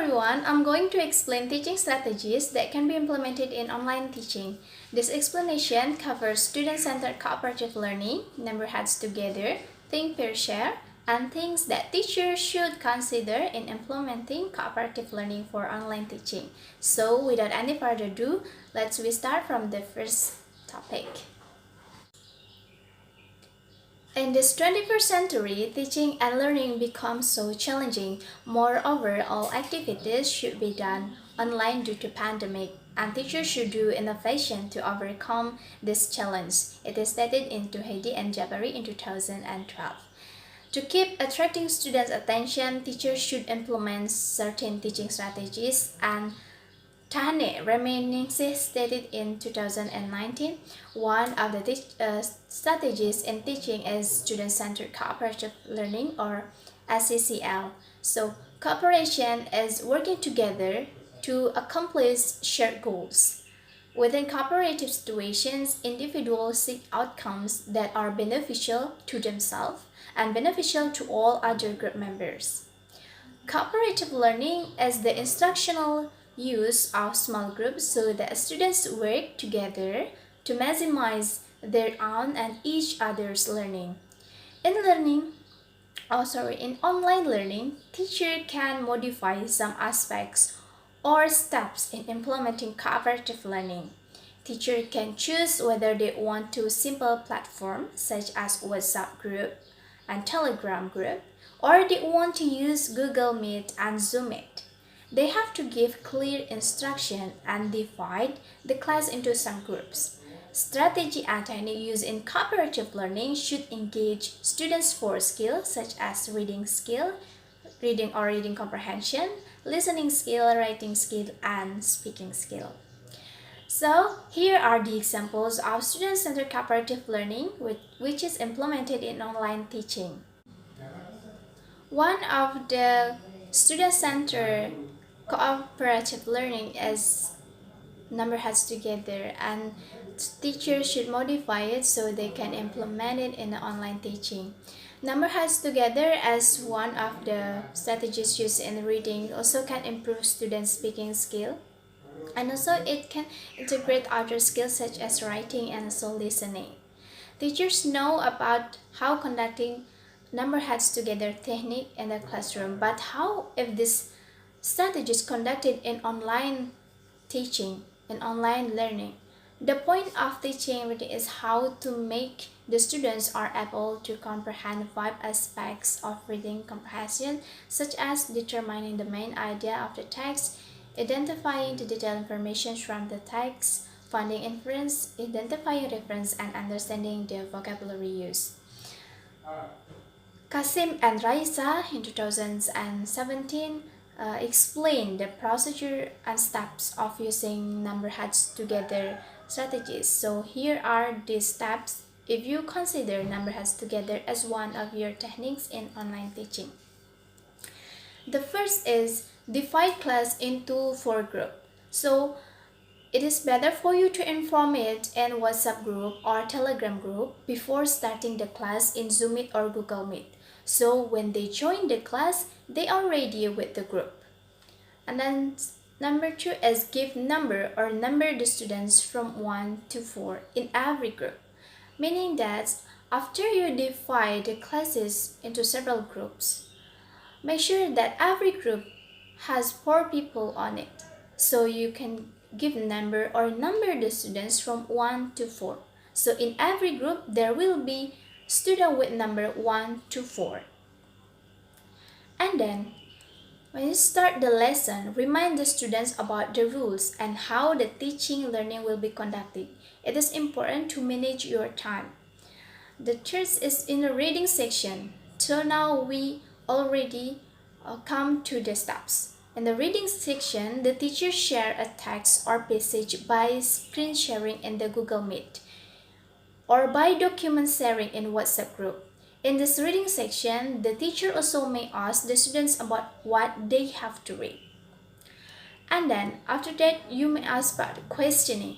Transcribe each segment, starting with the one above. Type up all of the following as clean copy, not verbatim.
everyone, I'm going to explain teaching strategies that can be implemented in online teaching. This explanation covers student-centered cooperative learning, number heads together, think peer share, and things that teachers should consider in implementing cooperative learning for online teaching. So without any further ado, let's start from the first topic. In this 21st century, teaching and learning becomes so challenging. Moreover, all activities should be done online due to pandemic, and teachers should do innovation to overcome this challenge. It is stated in Tuhedi and Jabari in 2012. To keep attracting students' attention, teachers should implement certain teaching strategies and Tane Remainingsi stated in 2019, one of the strategies in teaching is student-centered cooperative learning or SCCL. So cooperation is working together to accomplish shared goals. Within cooperative situations, individuals seek outcomes that are beneficial to themselves and beneficial to all other group members. Cooperative learning is the instructional use of small groups so that students work together to maximize their own and each other's learning. In online learning, teacher can modify some aspects or steps in implementing cooperative learning. Teacher can choose whether they want to simple platform such as WhatsApp group and Telegram group, or they want to use Google Meet and Zoom Meet. They have to give clear instruction and divide the class into some groups. Strategy and technique used in cooperative learning should engage students for skills such as reading skill, reading comprehension, listening skill, writing skill, and speaking skill. So here are the examples of student-centered cooperative learning which is implemented in online teaching. One of the student-centered cooperative learning is number heads together, and teachers should modify it so they can implement it in the online teaching. Number heads together as one of the strategies used in reading also can improve students' speaking skill, and also it can integrate other skills such as writing and also listening. Teachers know about how conducting number heads together technique in the classroom, but how if this strategy is conducted in online teaching and online learning? The point of teaching reading is how to make the students are able to comprehend 5 aspects of reading comprehension, such as determining the main idea of the text, identifying the detailed information from the text, finding inference, identifying reference, and understanding the vocabulary used. Kasim and Raisa in 2017 explained the procedure and steps of using number heads together strategies. So here are these steps if you consider number heads together as one of your techniques in online teaching. The first is divide class into 4 groups. So it is better for you to inform it in WhatsApp group or Telegram group before starting the class in Zoom Meet or Google Meet. So when they join the class, they are ready with the group. And then number 2 is give number the students from 1 to 4 in every group. Meaning that after you divide the classes into several groups, make sure that every group has 4 people on it. So you can give number the students from 1 to 4. So in every group, there will be student with number 1 to 4. And then, when you start the lesson, remind the students about the rules and how the teaching learning will be conducted. It is important to manage your time. The third is in the reading section. So now we already come to the steps. In the reading section, the teacher share a text or passage by screen sharing in the Google Meet or by document sharing in WhatsApp group. In this reading section, the teacher also may ask the students about what they have to read. And then, after that, you may ask about questioning.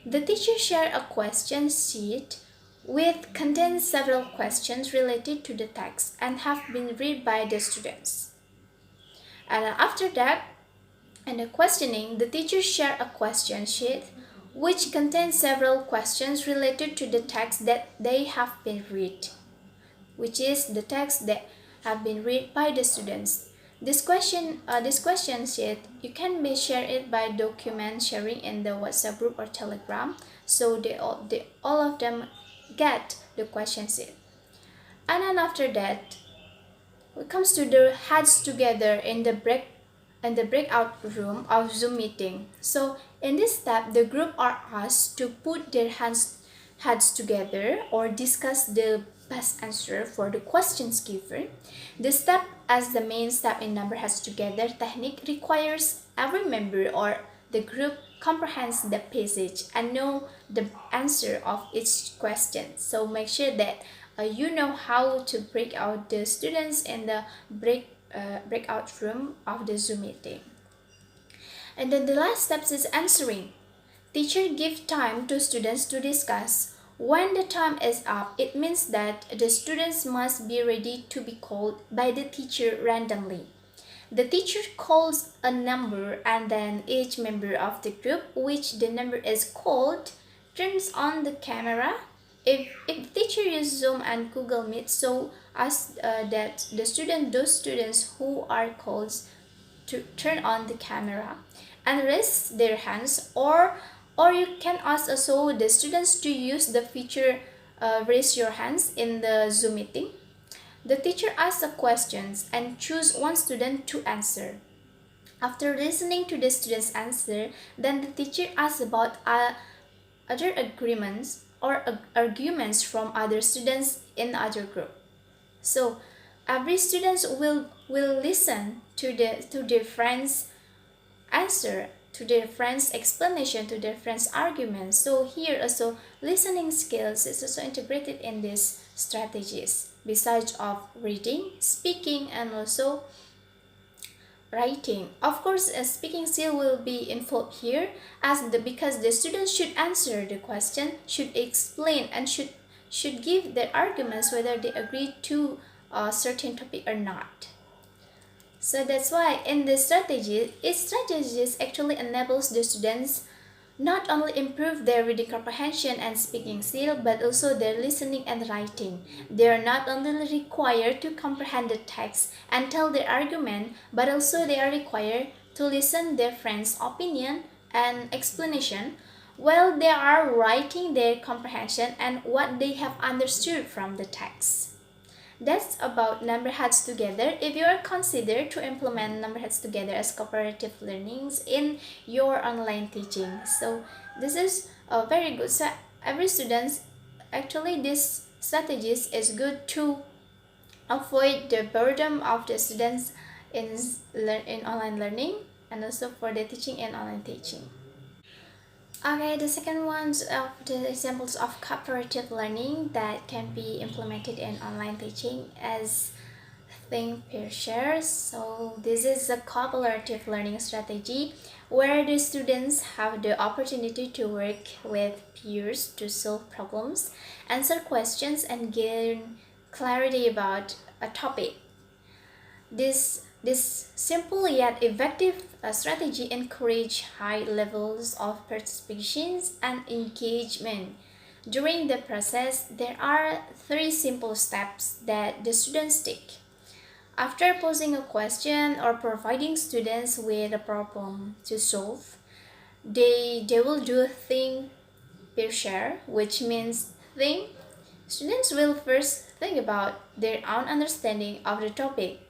The teacher share a question sheet with contains several questions related to the text and have been read by the students. And after that, And the questioning, the teachers share a question sheet which contains several questions related to the text that they have been read, which is the text that have been read by the students. This question sheet, you can be share it by document sharing in the WhatsApp group or Telegram, so all of them get the question sheet. And then after that, it comes to the heads together in the breakout room of Zoom meeting. So in this step, the group are asked to put their heads together or discuss the best answer for the questions given. The step as the main step in number heads together technique requires every member or the group comprehends the passage and know the answer of each question. So make sure that you know how to break out the students in the breakout room of the Zoom meeting. And then the last steps is answering. Teacher give time to students to discuss. When the time is up, it means that the students must be ready to be called by the teacher randomly. The teacher calls a number and then each member of the group which the number is called turns on the camera. If the teacher uses Zoom and Google Meet, so ask that those students who are called to turn on the camera and raise their hands, or you can ask also the students to use the feature raise your hands in the Zoom meeting. The teacher asks the questions and choose one student to answer. After listening to the student's answer, then the teacher asks about other agreements or arguments from other students in other group. So every student will listen to their friends' answer, to their friends' explanation, to their friends' arguments. So here also listening skills is also integrated in these strategies besides of reading, speaking, and also writing. Of course, a speaking skill will be involved here because the students should answer the question, should explain, and should give their arguments whether they agree to a certain topic or not. So that's why in this strategy, each strategies actually enables the students not only improve their reading comprehension and speaking skill, but also their listening and writing. They are not only required to comprehend the text and tell their argument, but also they are required to listen their friends' opinion and explanation while they are writing their comprehension and what they have understood from the text. That's about number heads together. If you are considered to implement number heads together as cooperative learnings in your online teaching, so this is a very good. So every student, actually, this strategies is good to avoid the burden of the students in online learning and also for the teaching and online teaching. Okay, the second ones of the examples of cooperative learning that can be implemented in online teaching is think peer share. So this is a cooperative learning strategy where the students have the opportunity to work with peers to solve problems, answer questions, and gain clarity about a topic. This simple yet effective strategy encourage high levels of participation and engagement. During the process, there are three simple steps that the students take. After posing a question or providing students with a problem to solve, they will do a think peer share, which means think. Students will first think about their own understanding of the topic.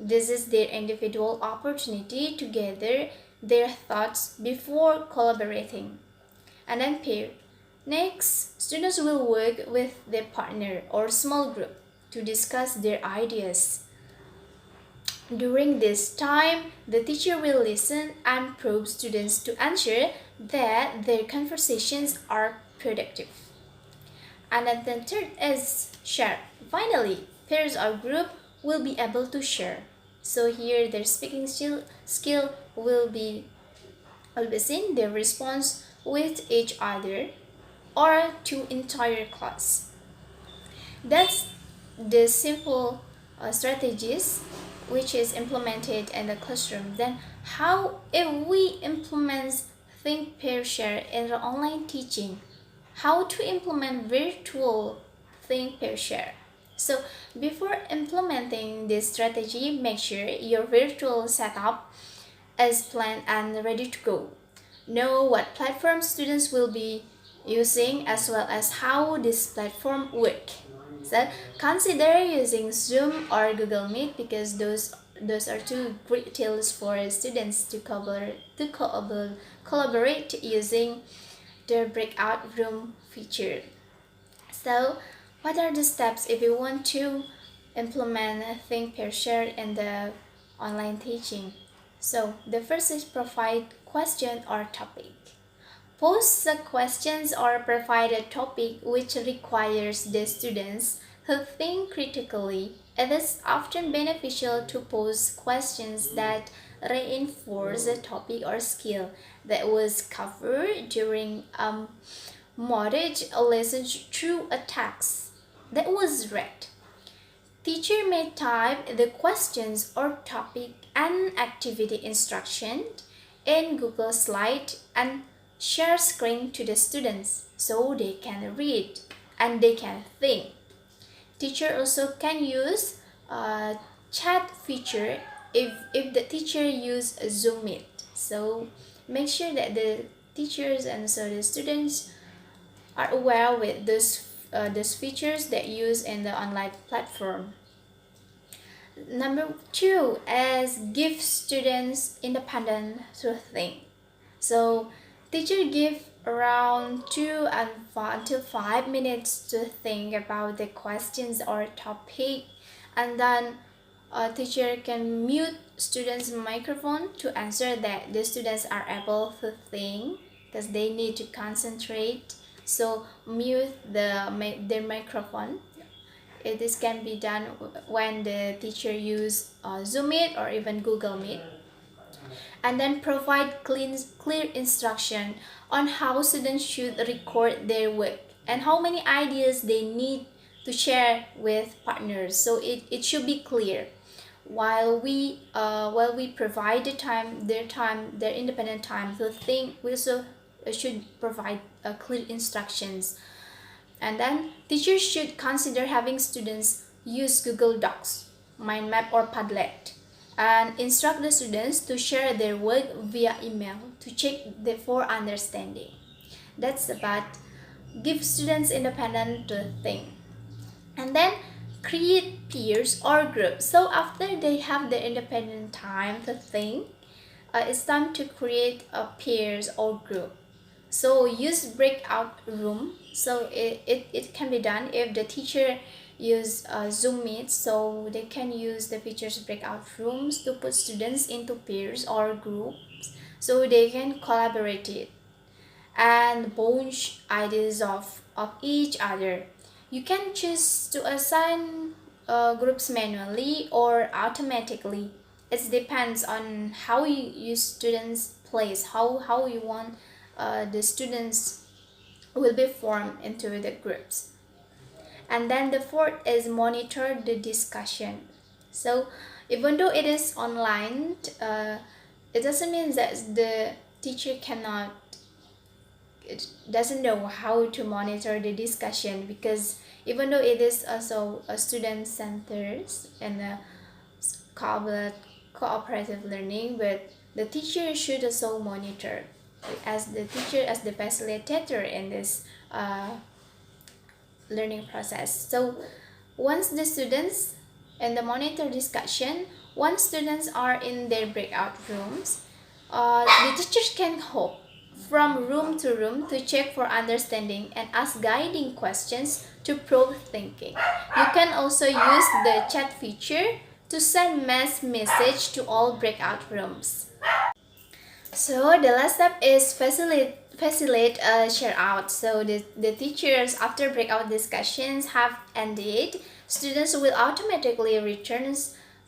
This is their individual opportunity to gather their thoughts before collaborating. And then peer. Next, students will work with their partner or small group to discuss their ideas. During this time, the teacher will listen and probe students to ensure that their conversations are productive. And then the third is share. Finally, pairs or group will be able to share. So here their speaking skill will be seen their response with each other or to entire class. That's the simple strategies which is implemented in the classroom. Then how if we implement think pair share in the online teaching? How to implement virtual think pair share? So before implementing this strategy, make sure your virtual setup is planned and ready to go. Know what platform students will be using as well as how this platform work. So consider using Zoom or Google Meet because those are two great tools for students to collaborate using the breakout room feature. So what are the steps if you want to implement Think Pair Share in the online teaching? So the first is provide question or topic. Post the questions or provide a topic which requires the students to think critically. It is often beneficial to pose questions that reinforce a topic or skill that was covered during modage a lesson through a text that was read. Teacher may type the questions or topic and activity instruction in Google Slide and share screen to the students so they can read and they can think. Teacher also can use chat feature if the teacher use Zoom Meet. So make sure that the teachers and so the students are aware with those features that use in the online platform. Number two is give students independent to think. So teacher give around 2 to 5 minutes to think about the questions or topic, and then a teacher can mute students' microphone to ensure that the students are able to think because they need to concentrate. So mute their microphone. This can be done when the teacher use Zoom Meet or even Google Meet. And then provide clear instruction on how students should record their work and how many ideas they need to share with partners. So it should be clear. While we provide their independent time to think, we also should provide clear instructions. And then teachers should consider having students use Google Docs, mind map or Padlet, and instruct the students to share their work via email to check for understanding. That's about give students independent to think. And then create peers or groups. So after they have the independent time to think, it's time to create a peers or group. So use breakout room. So it can be done if the teacher use Zoom Meet, so they can use the features breakout rooms to put students into pairs or groups so they can collaborate it and bounce ideas of each other. You can choose to assign groups manually or automatically. It depends on how you students place, how you want the students will be formed into the groups. And then the fourth is monitor the discussion. So even though it is online, it doesn't mean that the teacher doesn't know how to monitor the discussion, because even though it is also a student centers and a cooperative learning, but the teacher should also monitor as the teacher as the facilitator in this learning process. So once the students in the monitor discussion, once students are in their breakout rooms, the teachers can hop from room to room to check for understanding and ask guiding questions to probe thinking. You can also use the chat feature to send mass message to all breakout rooms. So the last step is facilitate share out. So the teachers, after breakout discussions have ended, students will automatically return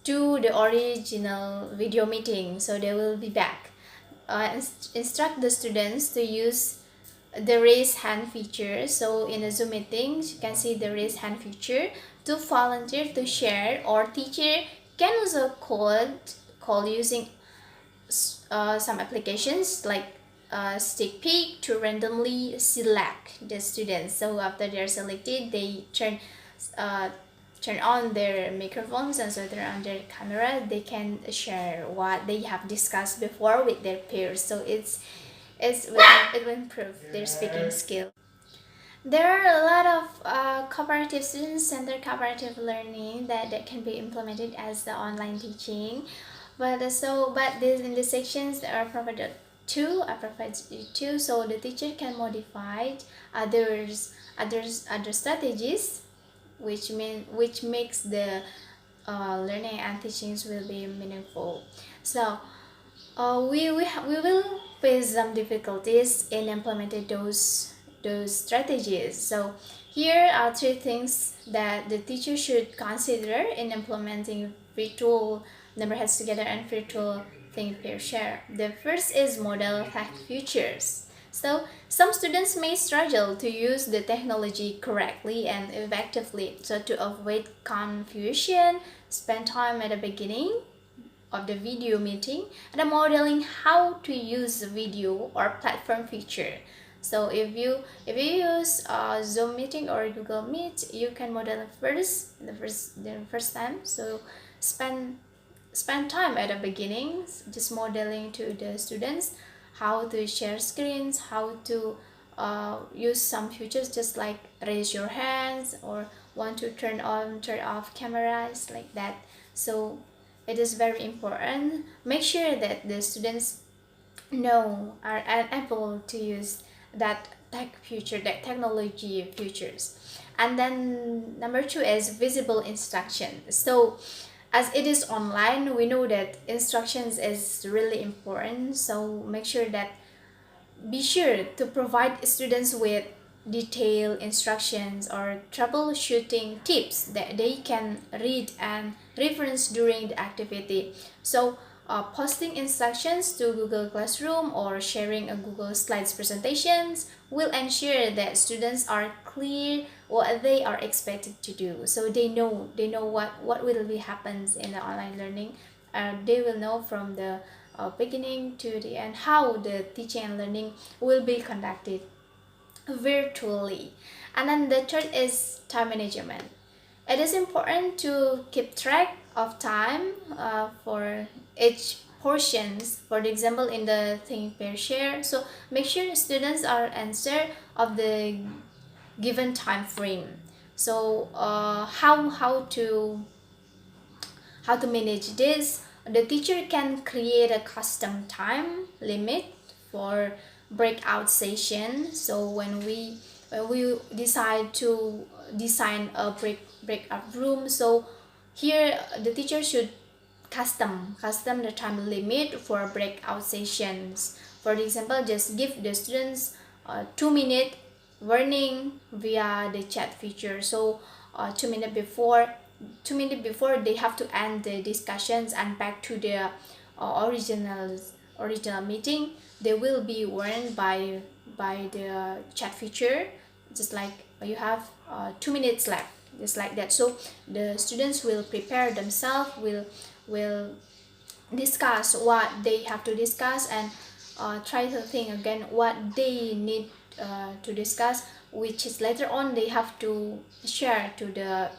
to the original video meeting. So they will be back. Instruct the students to use the raise hand feature. So in the Zoom meetings, you can see the raise hand feature to volunteer to share, or teacher can also call using some applications like StickPick to randomly select the students. So after they're selected, they uh, turn on their microphones, and so turn on their camera. They can share what they have discussed before with their peers. So it will improve their speaking skill. There are a lot of cooperative student-centered cooperative learning that can be implemented as the online teaching, but this in the sections that are provided are provided two, so the teacher can modify other strategies, which makes the learning and teachings will be meaningful. So we will face some difficulties in implementing those strategies. So here are three things that the teacher should consider in implementing virtual number heads together and virtual think pair share. The first is model tech features. So some students may struggle to use the technology correctly and effectively. So to avoid confusion, spend time at the beginning of the video meeting and modeling how to use the video or platform feature. So if you use Zoom meeting or Google Meet, you can model the first time. So spend time at the beginning just modeling to the students how to share screens, how to use some features just like raise your hands or want to turn on turn off cameras like that. So it is very important. Make sure that the students are able to use that that technology features. And then number two is visible instruction. So as it is online, we know that instructions is really important, so be sure to provide students with detailed instructions or troubleshooting tips that they can read and reference during the activity. So posting instructions to Google Classroom or sharing a Google Slides presentations will ensure that students are clear what they are expected to do. So they know what will be happens in the online learning. They will know from the beginning to the end how the teaching and learning will be conducted virtually. And then the third is time management. It is important to keep track of time for each portions. For the example, in the think pair share, so make sure students are answer of the given time frame. So how to manage this? The teacher can create a custom time limit for breakout session. So when we decide to design a breakout room, so here the teacher should custom the time limit for breakout sessions. For example, just give the students 2 minute warning via the chat feature. So 2 minutes before they have to end the discussions and back to their original meeting, they will be warned by the chat feature, just like you have 2 minutes left, just like that. So the students will prepare themselves, will discuss what they have to discuss, and try to think again what they need to discuss, which is later on they have to share to their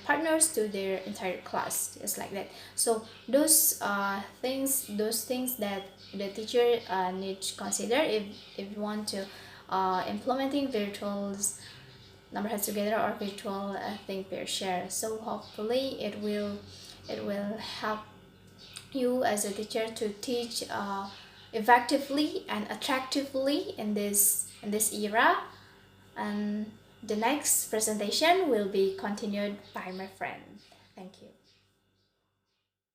partners, to their entire class, just like that. So those things that the teacher needs to consider if you want to implementing virtual number heads together or virtual think pair share. So hopefully it will help you as a teacher to teach effectively and attractively in this era. And the next presentation will be continued by my friend. Thank you.